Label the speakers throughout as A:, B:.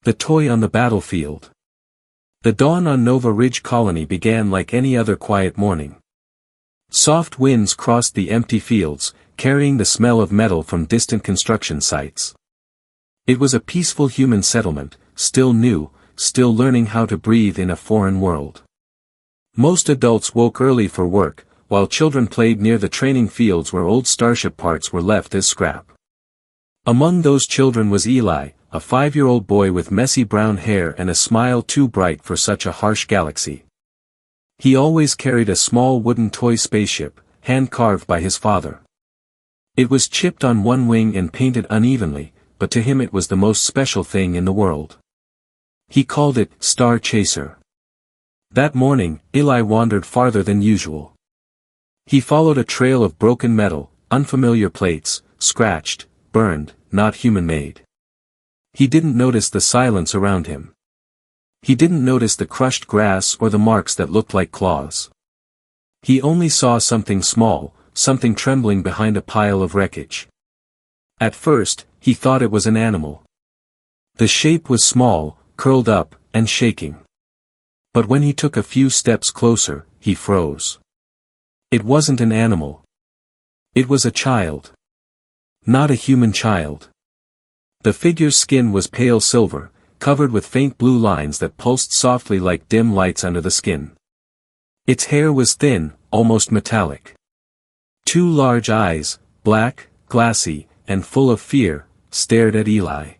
A: The toy on the battlefield. The dawn on Nova Ridge Colony began like any other quiet morning. Soft winds crossed the empty fields, carrying the smell of metal from distant construction sites. It was a peaceful human settlement, still new, still learning how to breathe in a foreign world. Most adults woke early for work, while children played near the training fields where old starship parts were left as scrap. Among those children was Eli, a 5-year-old boy with messy brown hair and a smile too bright for such a harsh galaxy. He always carried a small wooden toy spaceship, hand-carved by his father. It was chipped on one wing and painted unevenly, but to him it was the most special thing in the world. He called it Star Chaser. That morning, Eli wandered farther than usual. He followed a trail of broken metal, unfamiliar plates, scratched, burned, not human-made. He didn't notice the silence around him. He didn't notice the crushed grass or the marks that looked like claws. He only saw something small, something trembling behind a pile of wreckage. At first, he thought it was an animal. The shape was small, curled up, and shaking. But when he took a few steps closer, he froze. It wasn't an animal. It was a child. Not a human child. The figure's skin was pale silver, covered with faint blue lines that pulsed softly like dim lights under the skin. Its hair was thin, almost metallic. 2 large eyes, black, glassy, and full of fear, stared at Eli.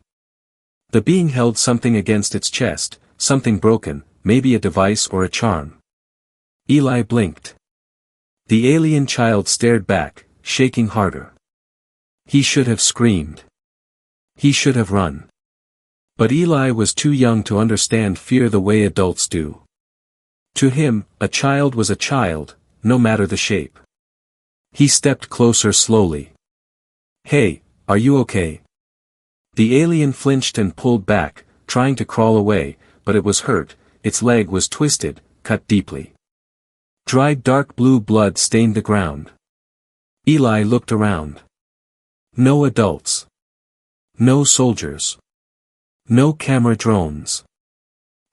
A: The being held something against its chest, something broken, maybe a device or a charm. Eli blinked. The alien child stared back, shaking harder. He should have screamed. He should have run. But Eli was too young to understand fear the way adults do. To him, a child was a child, no matter the shape. He stepped closer slowly. "Hey, are you okay?" The alien flinched and pulled back, trying to crawl away, but it was hurt, its leg was twisted, cut deeply. Dried dark blue blood stained the ground. Eli looked around. No adults. No soldiers. No camera drones.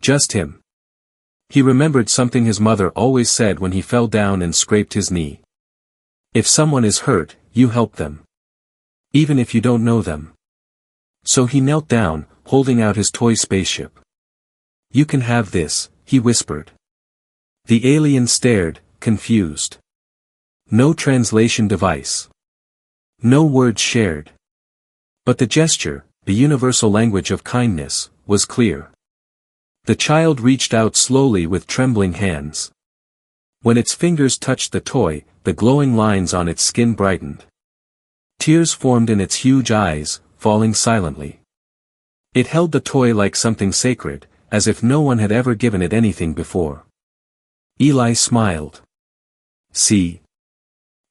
A: Just him. He remembered something his mother always said when he fell down and scraped his knee. If someone is hurt, you help them. Even if you don't know them. So he knelt down, holding out his toy spaceship. "You can have this," he whispered. The alien stared, confused. No translation device. No words shared. But the gesture, the universal language of kindness, was clear. The child reached out slowly with trembling hands. When its fingers touched the toy, the glowing lines on its skin brightened. Tears formed in its huge eyes, falling silently. It held the toy like something sacred, as if no one had ever given it anything before. Eli smiled. "See?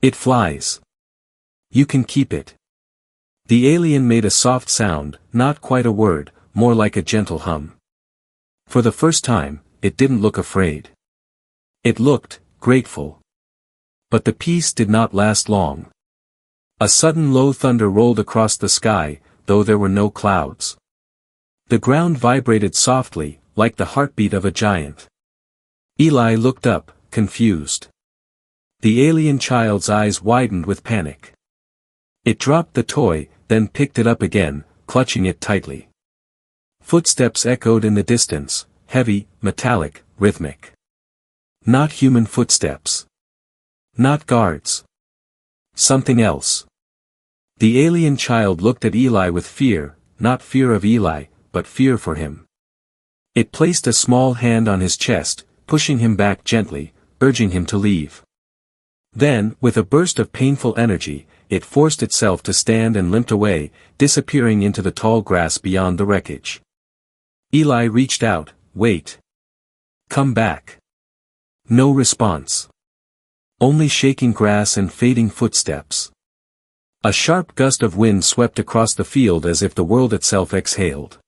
A: It flies. You can keep it." The alien made a soft sound, not quite a word, more like a gentle hum. For the first time, it didn't look afraid. It looked grateful. But the peace did not last long. A sudden low thunder rolled across the sky, though there were no clouds. The ground vibrated softly, like the heartbeat of a giant. Eli looked up, confused. The alien child's eyes widened with panic. It dropped the toy, then picked it up again, clutching it tightly. Footsteps echoed in the distance, heavy, metallic, rhythmic. Not human footsteps. Not guards. Something else. The alien child looked at Eli with fear, not fear of Eli, but fear for him. It placed a small hand on his chest, pushing him back gently, urging him to leave. Then, with a burst of painful energy, it forced itself to stand and limped away, disappearing into the tall grass beyond the wreckage. Eli reached out, "Wait. Come back." No response. Only shaking grass and fading footsteps. A sharp gust of wind swept across the field as if the world itself exhaled.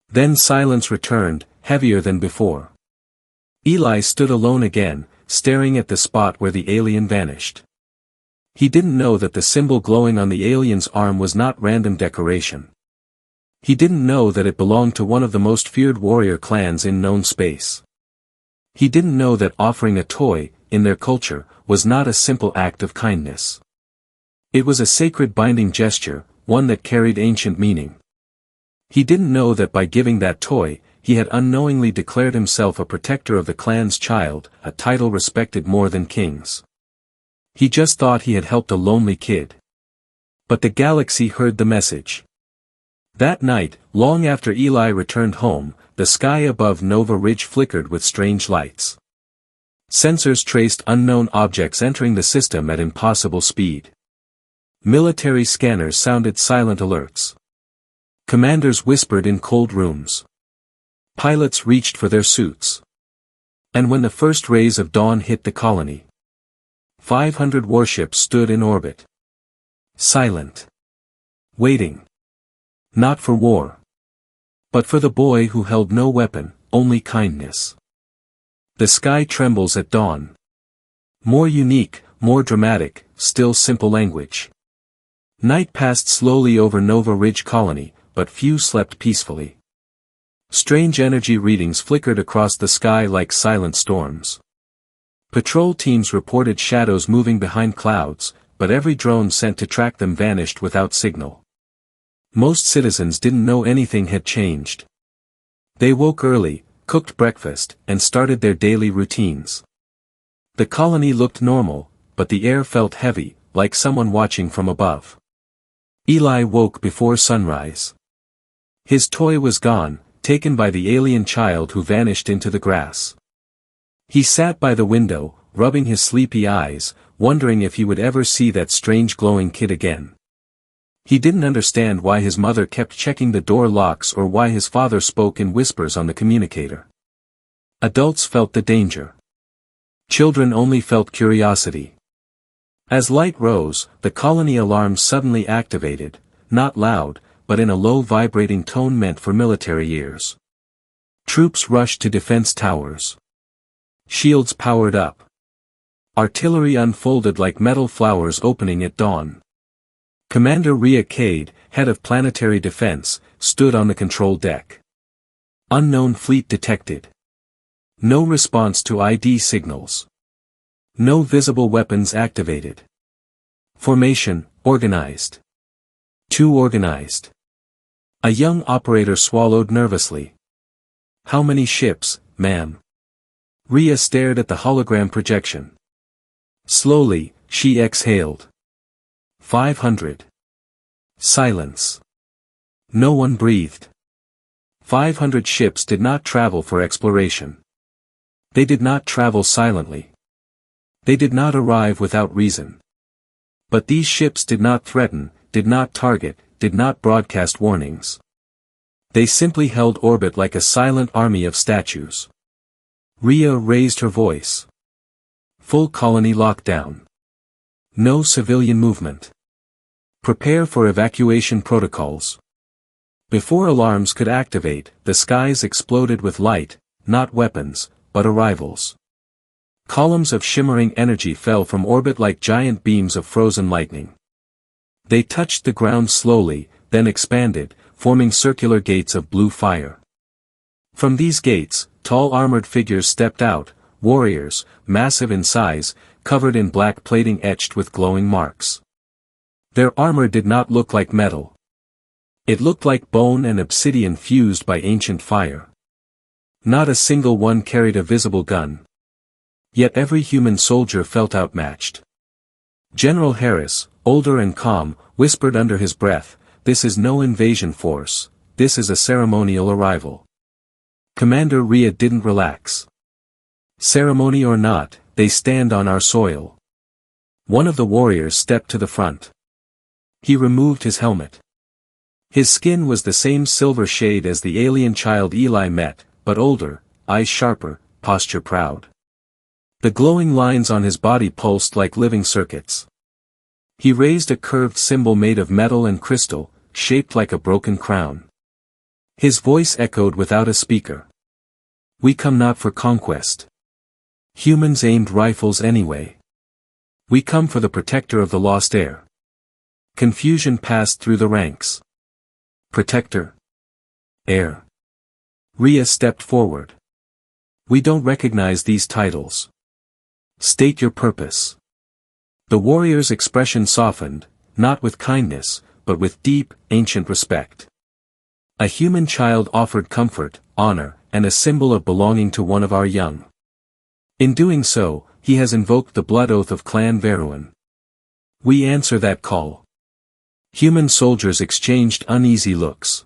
A: Then silence returned, heavier than before. Eli stood alone again, staring at the spot where the alien vanished. He didn't know that the symbol glowing on the alien's arm was not random decoration. He didn't know that it belonged to one of the most feared warrior clans in known space. He didn't know that offering a toy, in their culture, was not a simple act of kindness. It was a sacred binding gesture, one that carried ancient meaning. He didn't know that by giving that toy, he had unknowingly declared himself a protector of the clan's child, a title respected more than kings. He just thought he had helped a lonely kid. But the galaxy heard the message. That night, long after Eli returned home, the sky above Nova Ridge flickered with strange lights. Sensors traced unknown objects entering the system at impossible speed. Military scanners sounded silent alerts. Commanders whispered in cold rooms. Pilots reached for their suits. And when the first rays of dawn hit the colony, 500 warships stood in orbit. Silent. Waiting. Not for war. But for the boy who held no weapon, only kindness. The sky trembles at dawn. More unique, more dramatic, still simple language. Night passed slowly over Nova Ridge Colony, but few slept peacefully. Strange energy readings flickered across the sky like silent storms. Patrol teams reported shadows moving behind clouds, but every drone sent to track them vanished without signal. Most citizens didn't know anything had changed. They woke early, cooked breakfast, and started their daily routines. The colony looked normal, but the air felt heavy, like someone watching from above. Eli woke before sunrise. His toy was gone, taken by the alien child who vanished into the grass. He sat by the window, rubbing his sleepy eyes, wondering if he would ever see that strange glowing kid again. He didn't understand why his mother kept checking the door locks or why his father spoke in whispers on the communicator. Adults felt the danger. Children only felt curiosity. As light rose, the colony alarm suddenly activated, not loud, but in a low vibrating tone meant for military ears. Troops rushed to defense towers. Shields powered up. Artillery unfolded like metal flowers opening at dawn. Commander Rhea Cade, head of planetary defense, stood on the control deck. Unknown fleet detected. No response to ID signals. No visible weapons activated. Formation, organized. Too organized. A young operator swallowed nervously. How many ships, ma'am? Rhea stared at the hologram projection. Slowly, she exhaled. 500. Silence. No one breathed. 500 ships did not travel for exploration. They did not travel silently. They did not arrive without reason. But these ships did not threaten, did not target, did not broadcast warnings. They simply held orbit like a silent army of statues. Rhea raised her voice. Full colony lockdown. No civilian movement. Prepare for evacuation protocols. Before alarms could activate, the skies exploded with light, not weapons, but arrivals. Columns of shimmering energy fell from orbit like giant beams of frozen lightning. They touched the ground slowly, then expanded, forming circular gates of blue fire. From these gates, tall armored figures stepped out, warriors, massive in size, covered in black plating etched with glowing marks. Their armor did not look like metal. It looked like bone and obsidian fused by ancient fire. Not a single one carried a visible gun. Yet every human soldier felt outmatched. General Harris, older and calm, whispered under his breath, "This is no invasion force, this is a ceremonial arrival." Commander Rhea didn't relax. Ceremony or not, they stand on our soil. One of the warriors stepped to the front. He removed his helmet. His skin was the same silver shade as the alien child Eli met, but older, eyes sharper, posture proud. The glowing lines on his body pulsed like living circuits. He raised a curved symbol made of metal and crystal, shaped like a broken crown. His voice echoed without a speaker. "We come not for conquest. Humans aimed rifles anyway. We come for the protector of the lost heir." Confusion passed through the ranks. Protector? Heir. Rhea stepped forward. We don't recognize these titles. State your purpose. The warrior's expression softened, not with kindness, but with deep, ancient respect. A human child offered comfort, honor, and a symbol of belonging to one of our young. In doing so, he has invoked the blood oath of Clan Veruin. We answer that call. Human soldiers exchanged uneasy looks.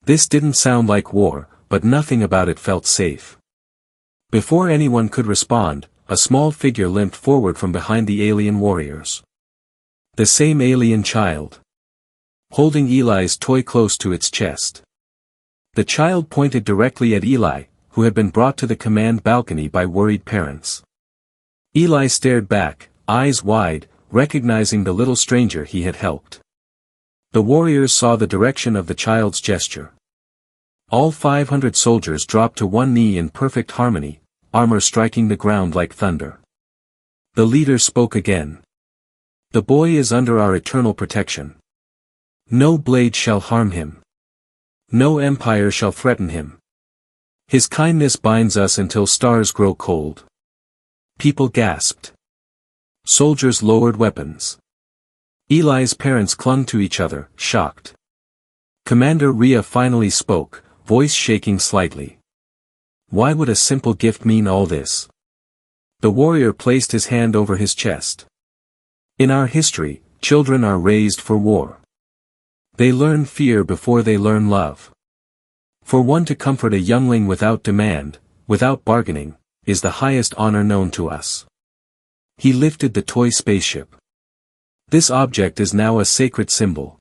A: This didn't sound like war, but nothing about it felt safe. Before anyone could respond, a small figure limped forward from behind the alien warriors. The same alien child. Holding Eli's toy close to its chest. The child pointed directly at Eli, who had been brought to the command balcony by worried parents. Eli stared back, eyes wide, recognizing the little stranger he had helped. The warriors saw the direction of the child's gesture. All 500 soldiers dropped to one knee in perfect harmony, armor striking the ground like thunder. The leader spoke again. The boy is under our eternal protection. No blade shall harm him. No empire shall threaten him. His kindness binds us until stars grow cold. People gasped. Soldiers lowered weapons. Eli's parents clung to each other, shocked. Commander Rhea finally spoke, voice shaking slightly. Why would a simple gift mean all this? The warrior placed his hand over his chest. In our history, children are raised for war. They learn fear before they learn love. For one to comfort a youngling without demand, without bargaining, is the highest honor known to us. He lifted the toy spaceship. This object is now a sacred symbol.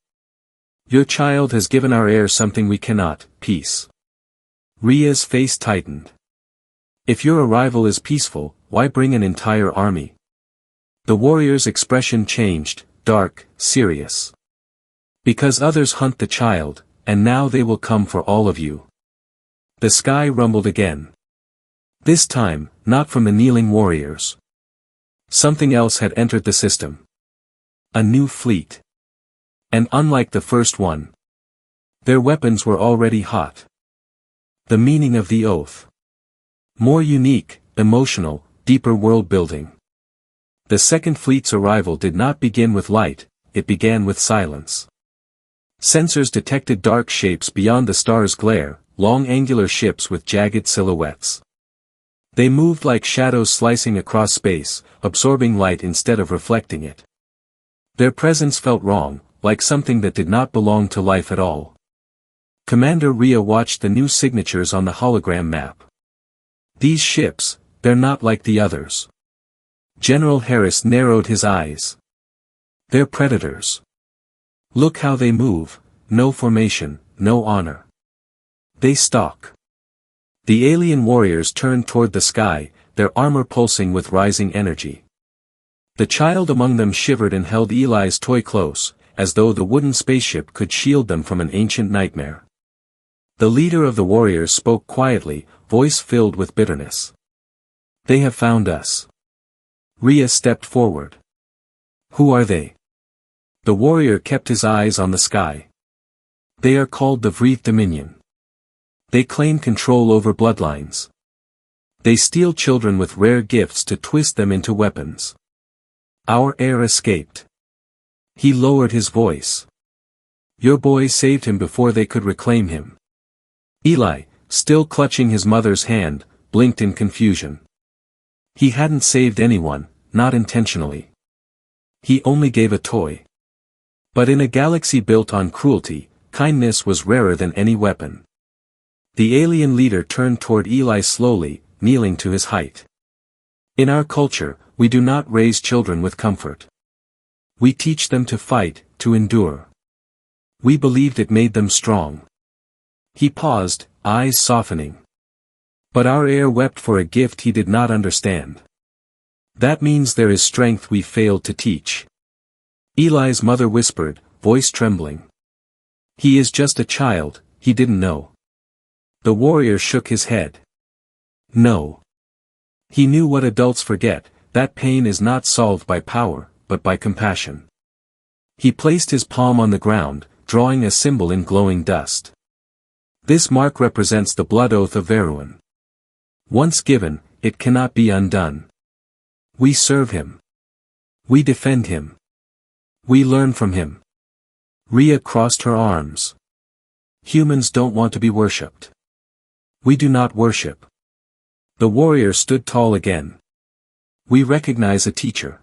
A: Your child has given our heir something we cannot, peace. Rhea's face tightened. If your arrival is peaceful, why bring an entire army? The warrior's expression changed, dark, serious. Because others hunt the child, and now they will come for all of you. The sky rumbled again. This time, not from the kneeling warriors. Something else had entered the system. A new fleet. And unlike the first one, their weapons were already hot. The meaning of the oath. More unique, emotional, deeper world building. The second fleet's arrival did not begin with light, it began with silence. Sensors detected dark shapes beyond the star's glare, long angular ships with jagged silhouettes. They moved like shadows slicing across space, absorbing light instead of reflecting it. Their presence felt wrong, like something that did not belong to life at all. Commander Rhea watched the new signatures on the hologram map. These ships, they're not like the others. General Harris narrowed his eyes. They're predators. Look how they move, no formation, no honor. They stalk. The alien warriors turned toward the sky, their armor pulsing with rising energy. The child among them shivered and held Eli's toy close, as though the wooden spaceship could shield them from an ancient nightmare. The leader of the warriors spoke quietly, voice filled with bitterness. They have found us. Rhea stepped forward. Who are they? The warrior kept his eyes on the sky. They are called the Vreath Dominion. They claim control over bloodlines. They steal children with rare gifts to twist them into weapons. Our heir escaped. He lowered his voice. Your boy saved him before they could reclaim him. Eli, still clutching his mother's hand, blinked in confusion. He hadn't saved anyone, not intentionally. He only gave a toy. But in a galaxy built on cruelty, kindness was rarer than any weapon. The alien leader turned toward Eli slowly, kneeling to his height. In our culture, we do not raise children with comfort. We teach them to fight, to endure. We believed it made them strong. He paused, eyes softening. But our heir wept for a gift he did not understand. That means there is strength we failed to teach. Eli's mother whispered, voice trembling. He is just a child, he didn't know. The warrior shook his head. No. He knew what adults forget, that pain is not solved by power, but by compassion. He placed his palm on the ground, drawing a symbol in glowing dust. This mark represents the blood oath of Veruin. Once given, it cannot be undone. We serve him. We defend him. We learn from him. Rhea crossed her arms. Humans don't want to be worshipped. We do not worship. The warrior stood tall again. We recognize a teacher.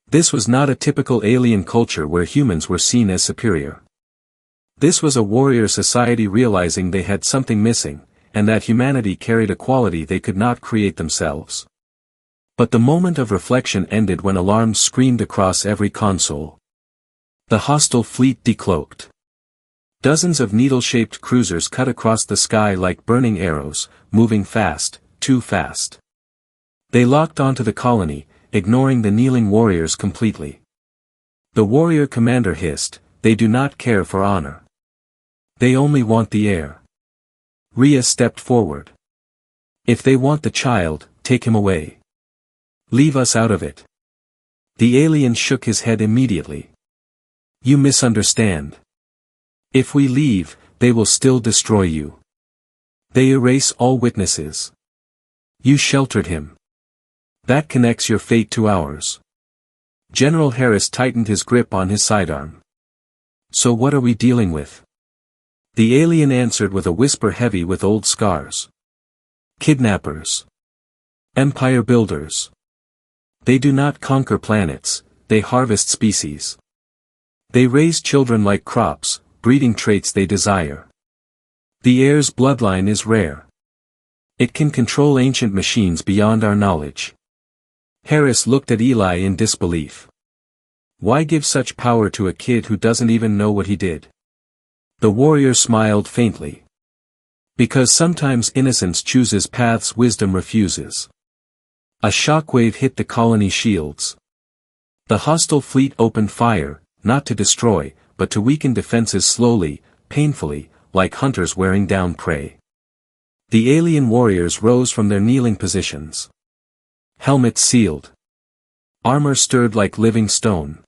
A: This was not a typical alien culture where humans were seen as superior. This was a warrior society realizing they had something missing, and that humanity carried a quality they could not create themselves. But the moment of reflection ended when alarms screamed across every console. The hostile fleet decloaked. Dozens of needle-shaped cruisers cut across the sky like burning arrows, moving fast, too fast. They locked onto the colony, ignoring the kneeling warriors completely. The warrior commander hissed, "They do not care for honor. They only want the air." Rhea stepped forward. "If they want the child, take him away. Leave us out of it." The alien shook his head immediately. "You misunderstand. If we leave, they will still destroy you. They erase all witnesses. You sheltered him. That connects your fate to ours." General Harris tightened his grip on his sidearm. "So what are we dealing with?" The alien answered with a whisper heavy with old scars. "Kidnappers. Empire builders. They do not conquer planets, they harvest species. They raise children like crops, breeding traits they desire. The heir's bloodline is rare. It can control ancient machines beyond our knowledge." Harris looked at Eli in disbelief. "Why give such power to a kid who doesn't even know what he did?" The warrior smiled faintly. "Because sometimes innocence chooses paths wisdom refuses." A shockwave hit the colony shields. The hostile fleet opened fire, not to destroy, but to weaken defenses slowly, painfully, like hunters wearing down prey. The alien warriors rose from their kneeling positions. Helmets sealed. Armor stirred like living stone.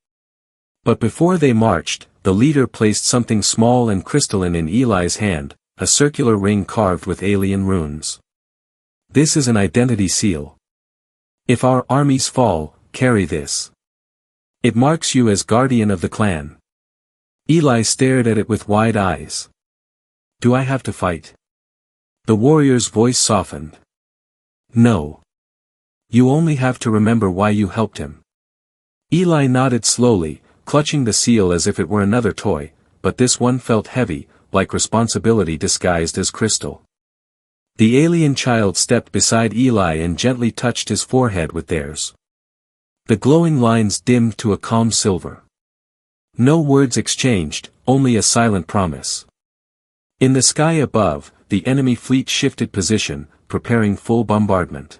A: But before they marched, the leader placed something small and crystalline in Eli's hand, a circular ring carved with alien runes. "This is an identity seal. If our armies fall, carry this. It marks you as guardian of the clan." Eli stared at it with wide eyes. "Do I have to fight?" The warrior's voice softened. "No. You only have to remember why you helped him." Eli nodded slowly, clutching the seal as if it were another toy, but this one felt heavy, like responsibility disguised as crystal. The alien child stepped beside Eli and gently touched his forehead with theirs. The glowing lines dimmed to a calm silver. No words exchanged, only a silent promise. In the sky above, the enemy fleet shifted position, preparing full bombardment.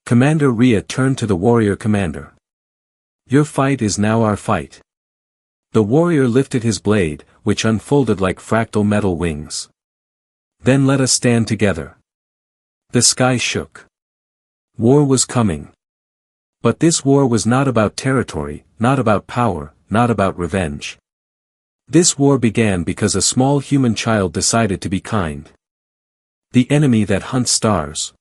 A: Commander Rhea turned to the warrior commander. "Your fight is now our fight." The warrior lifted his blade, which unfolded like fractal metal wings. "Then let us stand together." The sky shook. War was coming. But this war was not about territory, not about power, not about revenge. This war began because a small human child decided to be kind. The enemy that hunts stars.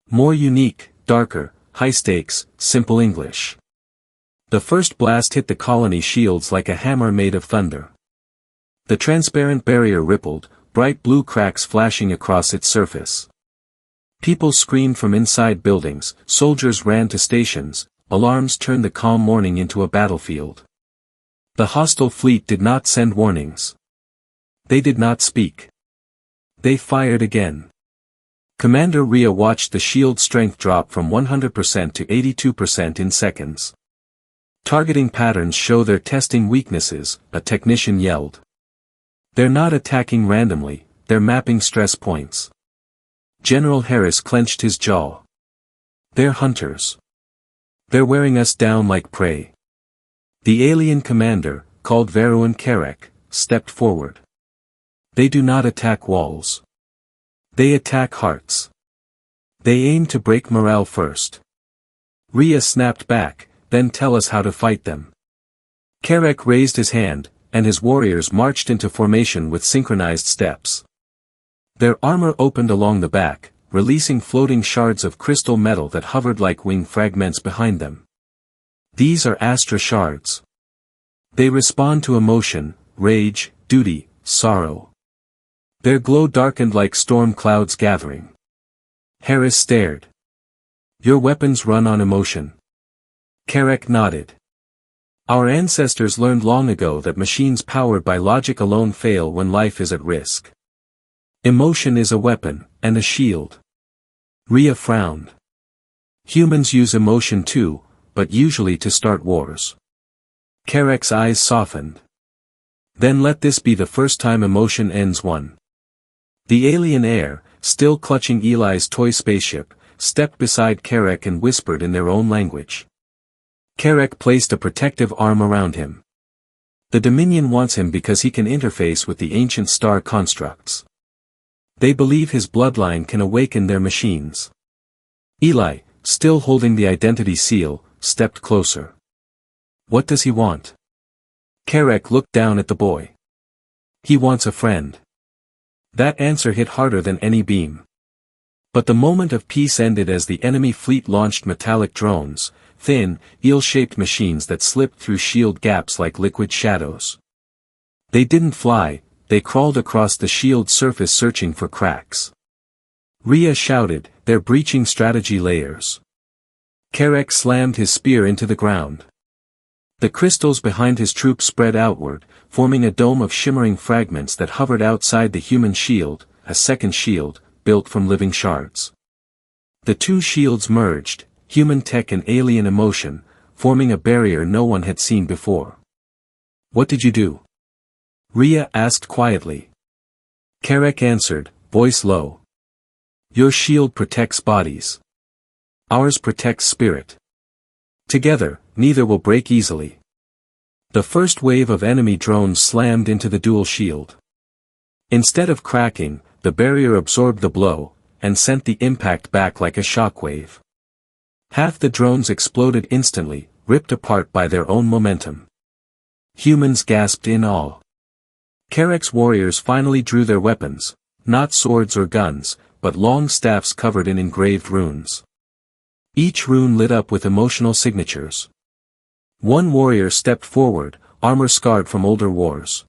A: More unique, darker, high stakes, simple English. The first blast hit the colony shields like a hammer made of thunder. The transparent barrier rippled, bright blue cracks flashing across its surface. People screamed from inside buildings, soldiers ran to stations, alarms turned the calm morning into a battlefield. The hostile fleet did not send warnings. They did not speak. They fired again. Commander Rhea watched the shield strength drop from 100% to 82% in seconds. "Targeting patterns show they're testing weaknesses," a technician yelled. "They're not attacking randomly, they're mapping stress points." General Harris clenched his jaw. "They're hunters. They're wearing us down like prey." The alien commander, called Veruin Karek, stepped forward. "They do not attack walls. They attack hearts. They aim to break morale first." Rhea snapped back, "Then tell us how to fight them." Karek raised his hand, and his warriors marched into formation with synchronized steps. Their armor opened along the back, releasing floating shards of crystal metal that hovered like wing fragments behind them. These are Astra shards. They respond to emotion, rage, duty, sorrow. Their glow darkened like storm clouds gathering. Harris stared. Your weapons run on emotion. Karek nodded. Our ancestors learned long ago that machines powered by logic alone fail when life is at risk. Emotion is a weapon, and a shield. Rhea frowned. Humans use emotion too, but usually to start wars. Karek's eyes softened. Then let this be the first time emotion ends one. The alien heir, still clutching Eli's toy spaceship, stepped beside Karek and whispered in their own language. Karek placed a protective arm around him. The Dominion wants him because he can interface with the ancient star constructs. They believe his bloodline can awaken their machines. Eli, still holding the identity seal, stepped closer. What does he want? Karek looked down at the boy. He wants a friend. That answer hit harder than any beam. But the moment of peace ended as the enemy fleet launched metallic drones, thin, eel-shaped machines that slipped through shield gaps like liquid shadows. They didn't fly, they crawled across the shield surface searching for cracks. Rhea shouted, they're breaching strategy layers. Karek slammed his spear into the ground. The crystals behind his troop spread outward, forming a dome of shimmering fragments that hovered outside the human shield, a second shield, built from living shards. The two shields merged, human tech and alien emotion, forming a barrier no one had seen before. What did you do? Rhea asked quietly. Karek answered, voice low. Your shield protects bodies. Ours protects spirit. Together, neither will break easily. The first wave of enemy drones slammed into the dual shield. Instead of cracking, the barrier absorbed the blow, and sent the impact back like a shockwave. Half the drones exploded instantly, ripped apart by their own momentum. Humans gasped in awe. Karek's warriors finally drew their weapons, not swords or guns, but long staffs covered in engraved runes. Each rune lit up with emotional signatures. One warrior stepped forward, armor scarred from older wars.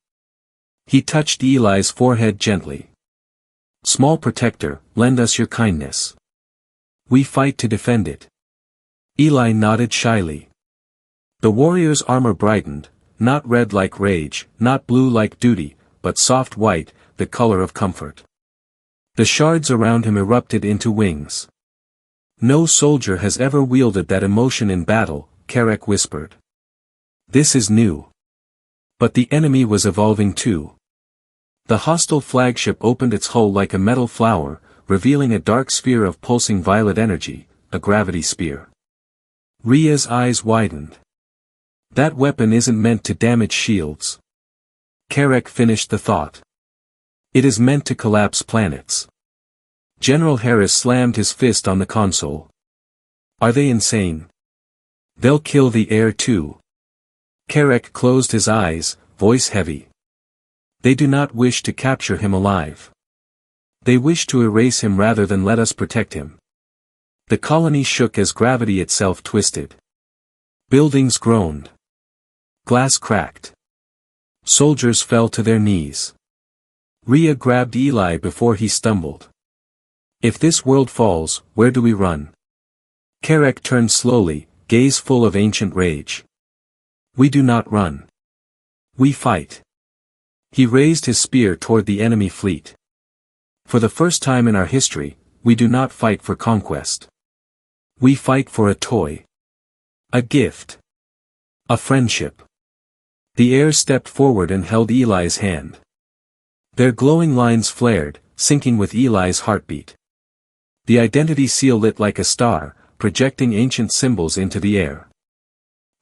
A: He touched Eli's forehead gently. Small protector, lend us your kindness. We fight to defend it. Eli nodded shyly. The warrior's armor brightened, not red like rage, not blue like duty, but soft white, the color of comfort. The shards around him erupted into wings. No soldier has ever wielded that emotion in battle, Karek whispered. This is new. But the enemy was evolving too. The hostile flagship opened its hull like a metal flower, revealing a dark sphere of pulsing violet energy, a gravity spear. Rhea's eyes widened. That weapon isn't meant to damage shields. Karek finished the thought. It is meant to collapse planets. General Harris slammed his fist on the console. Are they insane? They'll kill the heir too. Karek closed his eyes, voice heavy. They do not wish to capture him alive. They wish to erase him rather than let us protect him. The colony shook as gravity itself twisted. Buildings groaned. Glass cracked. Soldiers fell to their knees. Rhea grabbed Eli before he stumbled. If this world falls, where do we run? Karek turned slowly, gaze full of ancient rage. We do not run. We fight. He raised his spear toward the enemy fleet. For the first time in our history, we do not fight for conquest. We fight for a toy. A gift. A friendship. The heir stepped forward and held Eli's hand. Their glowing lines flared, syncing with Eli's heartbeat. The identity seal lit like a star, projecting ancient symbols into the air.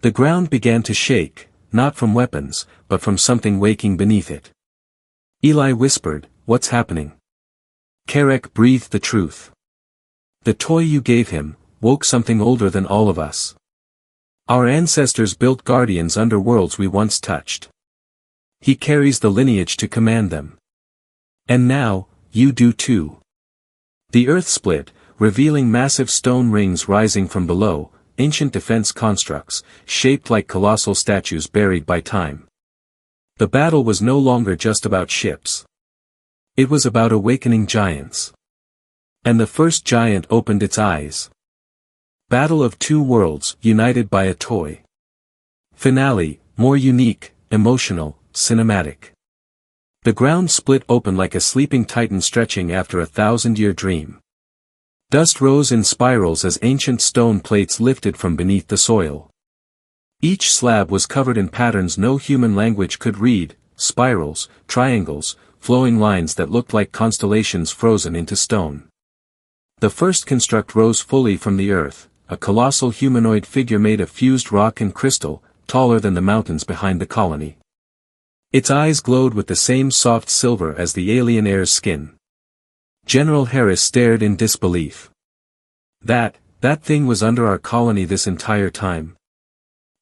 A: The ground began to shake, not from weapons, but from something waking beneath it. Eli whispered, "What's happening?" Karek breathed the truth. The toy you gave him woke something older than all of us. Our ancestors built guardians under worlds we once touched. He carries the lineage to command them. And now, you do too. The earth split, revealing massive stone rings rising from below, ancient defense constructs, shaped like colossal statues buried by time. The battle was no longer just about ships. It was about awakening giants. And the first giant opened its eyes. Battle of two worlds, united by a toy. Finale, more unique, emotional, cinematic. The ground split open like a sleeping titan stretching after a 1,000-year dream. Dust rose in spirals as ancient stone plates lifted from beneath the soil. Each slab was covered in patterns no human language could read, spirals, triangles, flowing lines that looked like constellations frozen into stone. The first construct rose fully from the earth, a colossal humanoid figure made of fused rock and crystal, taller than the mountains behind the colony. Its eyes glowed with the same soft silver as the alien heir's skin. General Harris stared in disbelief. That thing was under our colony this entire time?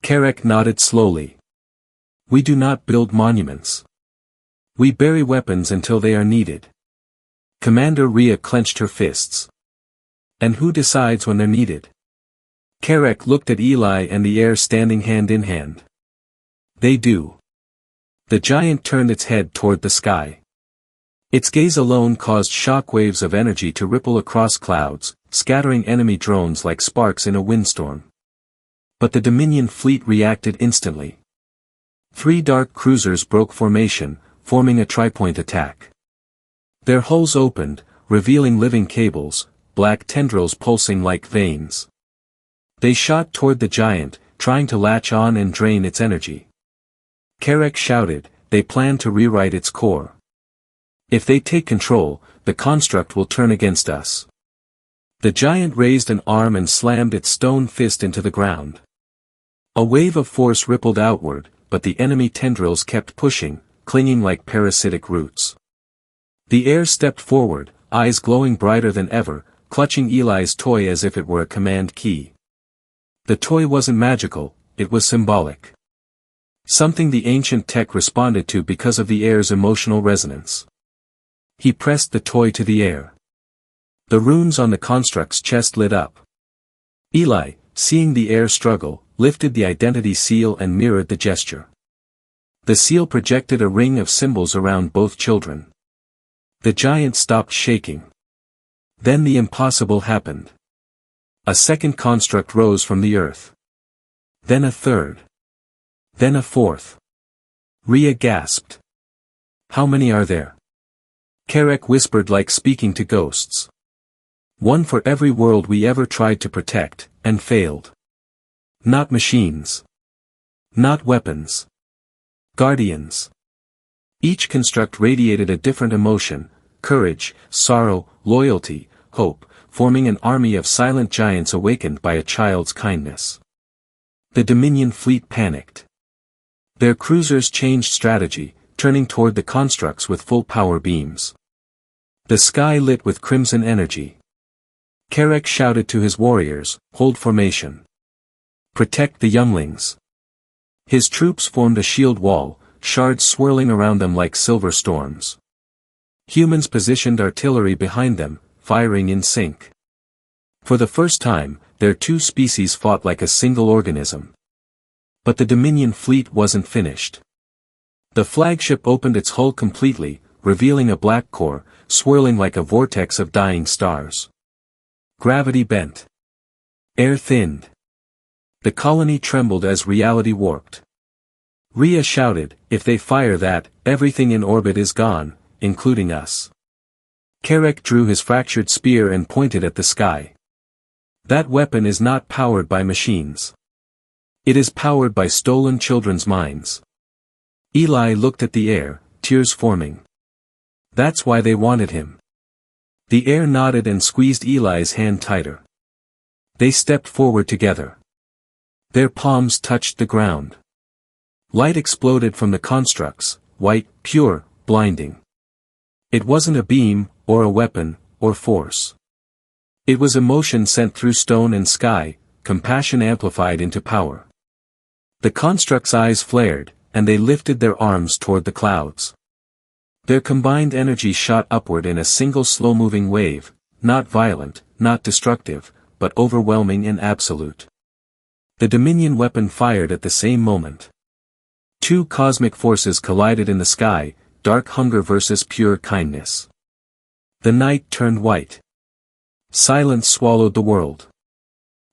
A: Karek nodded slowly. We do not build monuments. We bury weapons until they are needed. Commander Rhea clenched her fists. And who decides when they're needed? Karek looked at Eli and the heir standing hand in hand. They do. The giant turned its head toward the sky. Its gaze alone caused shock waves of energy to ripple across clouds, scattering enemy drones like sparks in a windstorm. But the Dominion fleet reacted instantly. 3 dark cruisers broke formation, forming a tripoint attack. Their hulls opened, revealing living cables, black tendrils pulsing like veins. They shot toward the giant, trying to latch on and drain its energy. Karek shouted, they plan to rewrite its core. If they take control, the construct will turn against us. The giant raised an arm and slammed its stone fist into the ground. A wave of force rippled outward, but the enemy tendrils kept pushing, clinging like parasitic roots. The heir stepped forward, eyes glowing brighter than ever, clutching Eli's toy as if it were a command key. The toy wasn't magical, it was symbolic. Something the ancient tech responded to because of the heir's emotional resonance. He pressed the toy to the heir. The runes on the construct's chest lit up. Eli, seeing the heir struggle, lifted the identity seal and mirrored the gesture. The seal projected a ring of symbols around both children. The giant stopped shaking. Then the impossible happened. A second construct rose from the earth. Then a third. Then a fourth. Rhea gasped. How many are there? Karek whispered like speaking to ghosts. 1 for every world we ever tried to protect, and failed. Not machines. Not weapons. Guardians. Each construct radiated a different emotion, courage, sorrow, loyalty, hope, forming an army of silent giants awakened by a child's kindness. The Dominion fleet panicked. Their cruisers changed strategy, turning toward the constructs with full power beams. The sky lit with crimson energy. Karek shouted to his warriors, hold formation. Protect the younglings. His troops formed a shield wall, shards swirling around them like silver storms. Humans positioned artillery behind them, firing in sync. For the first time, their 2 species fought like a single organism. But the Dominion fleet wasn't finished. The flagship opened its hull completely, revealing a black core, swirling like a vortex of dying stars. Gravity bent. Air thinned. The colony trembled as reality warped. Rhea shouted, if they fire that, everything in orbit is gone, including us. Karek drew his fractured spear and pointed at the sky. That weapon is not powered by machines. It is powered by stolen children's minds. Eli looked at the heir, tears forming. That's why they wanted him. The heir nodded and squeezed Eli's hand tighter. They stepped forward together. Their palms touched the ground. Light exploded from the constructs, white, pure, blinding. It wasn't a beam, or a weapon, or force. It was emotion sent through stone and sky, compassion amplified into power. The construct's eyes flared, and they lifted their arms toward the clouds. Their combined energy shot upward in a single slow-moving wave, not violent, not destructive, but overwhelming and absolute. The Dominion weapon fired at the same moment. Two cosmic forces collided in the sky, dark hunger versus pure kindness. The night turned white. Silence swallowed the world.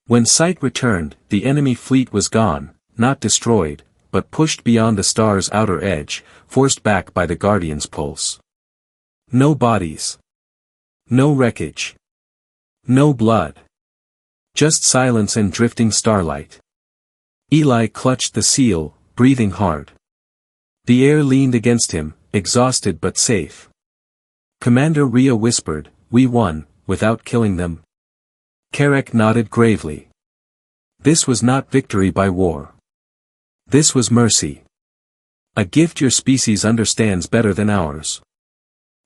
A: When sight returned, the enemy fleet was gone, not destroyed, but pushed beyond the star's outer edge, forced back by the Guardian's pulse. No bodies. No wreckage. No blood. Just silence and drifting starlight. Eli clutched the seal, breathing hard. The air leaned against him, exhausted but safe. Commander Rhea whispered, "We won, without killing them." Carrack nodded gravely. This was not victory by war. This was mercy. A gift your species understands better than ours.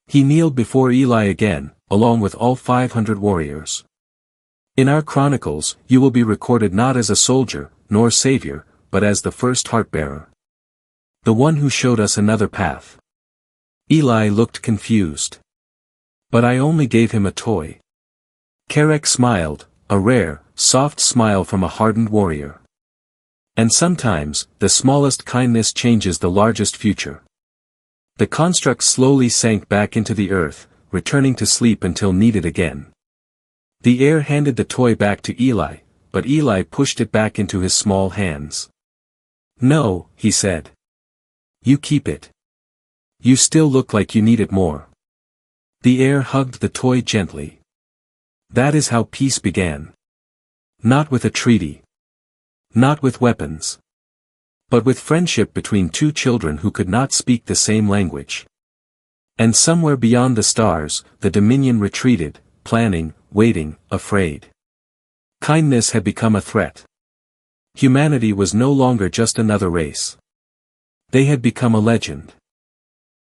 A: He kneeled before Eli again, along with all 500 warriors. In our chronicles, you will be recorded not as a soldier, nor savior, but as the first heartbearer. The one who showed us another path. Eli looked confused. But I only gave him a toy. Carrack smiled, a rare, soft smile from a hardened warrior. And sometimes, the smallest kindness changes the largest future. The construct slowly sank back into the earth, returning to sleep until needed again. The air handed the toy back to Eli, but Eli pushed it back into his small hands. "No," he said. "You keep it. You still look like you need it more." The air hugged the toy gently. That is how peace began. Not with a treaty. Not with weapons. But with friendship between two children who could not speak the same language. And somewhere beyond the stars, the Dominion retreated, planning, waiting, afraid. Kindness had become a threat. Humanity was no longer just another race. They had become a legend.